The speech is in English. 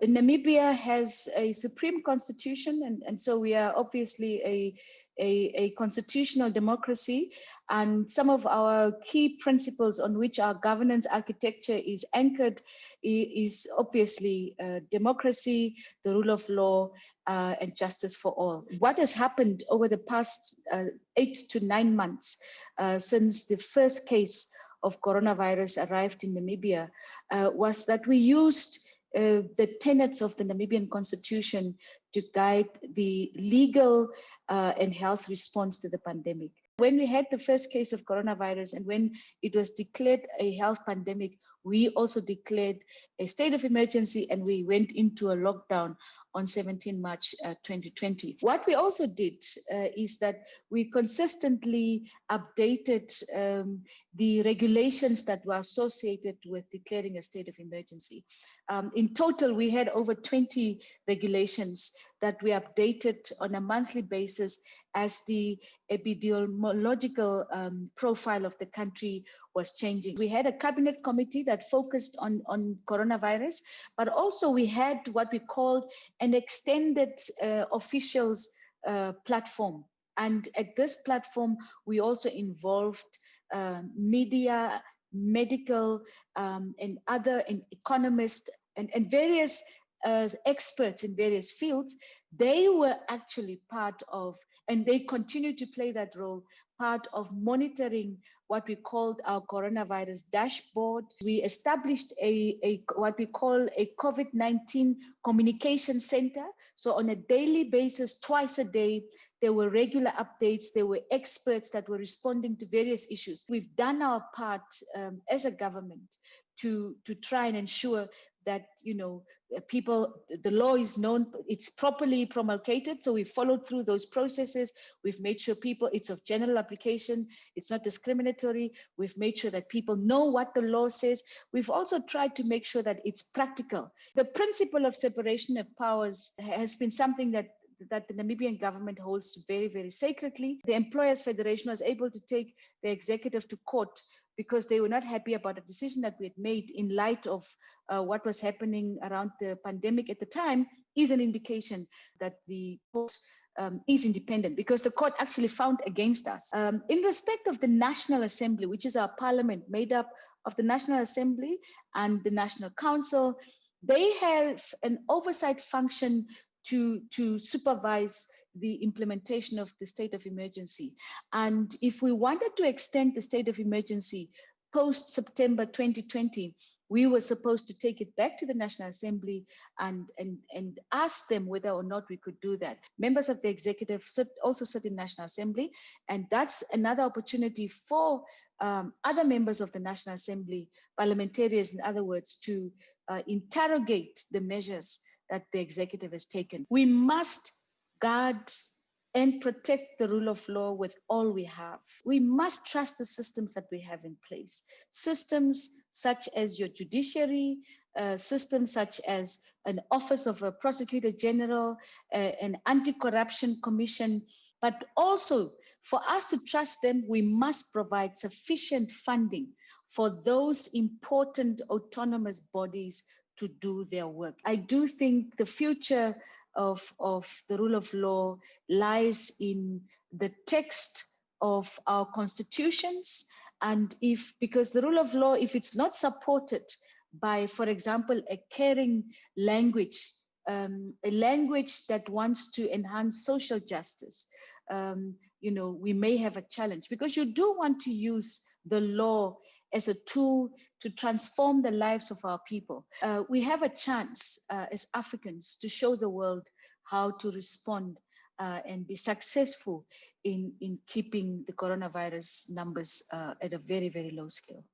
Namibia has a supreme constitution, and so we are obviously a constitutional democracy. And some of our key principles on which our governance architecture is anchored is obviously democracy, the rule of law, and justice for all. What has happened over the past 8 to 9 months since the first case of coronavirus arrived in Namibia was that we used the tenets of the Namibian constitution to guide the legal and health response to the pandemic. When we had the first case of coronavirus and when it was declared a health pandemic, we also declared a state of emergency and we went into a lockdown on 17 March 2020. What we also did is that we consistently updated the regulations that were associated with declaring a state of emergency. In total, we had over 20 regulations that we updated on a monthly basis as the epidemiological profile of the country was changing. We had a cabinet committee that focused on coronavirus, but also we had what we called an extended officials platform. And at this platform, we also involved media, medical, and other economists and various experts in various fields. They were actually part of, and they continue to play that role, part of monitoring what we called our coronavirus dashboard. We established what we call a COVID-19 communication center. So on a daily basis, twice a day, there were regular updates. There were experts that were responding to various issues. We've done our part as a government to try and ensure that, you know, people, the law is known, it's properly promulgated. So we followed through those processes. We've made sure people, it's of general application, it's not discriminatory. We've made sure that people know what the law says. We've also tried to make sure that it's practical. The principle of separation of powers has been something that the Namibian government holds very, very sacredly. The Employers Federation was able to take the executive to court because they were not happy about a decision that we had made in light of what was happening around the pandemic at the time, is an indication that the court is independent, because the court actually found against us. In respect of the National Assembly, which is our parliament made up of the National Assembly and the National Council, they have an oversight function to supervise the implementation of the state of emergency. And if we wanted to extend the state of emergency post-September 2020, we were supposed to take it back to the National Assembly and ask them whether or not we could do that. Members of the executive also sit in National Assembly, and that's another opportunity for other members of the National Assembly, parliamentarians in other words, to interrogate the measures that the executive has taken. We must guard and protect the rule of law with all we have. We must trust the systems that we have in place. Systems such as your judiciary, systems such as an office of a prosecutor general, an anti-corruption commission, but also for us to trust them, we must provide sufficient funding for those important autonomous bodies to do their work. I do think the future of the rule of law lies in the text of our constitutions. And because the rule of law, if it's not supported by, for example, a caring language, a language that wants to enhance social justice, we may have a challenge, because you do want to use the law as a tool to transform the lives of our people. We have a chance as Africans to show the world how to respond and be successful in keeping the coronavirus numbers at a very, very low scale.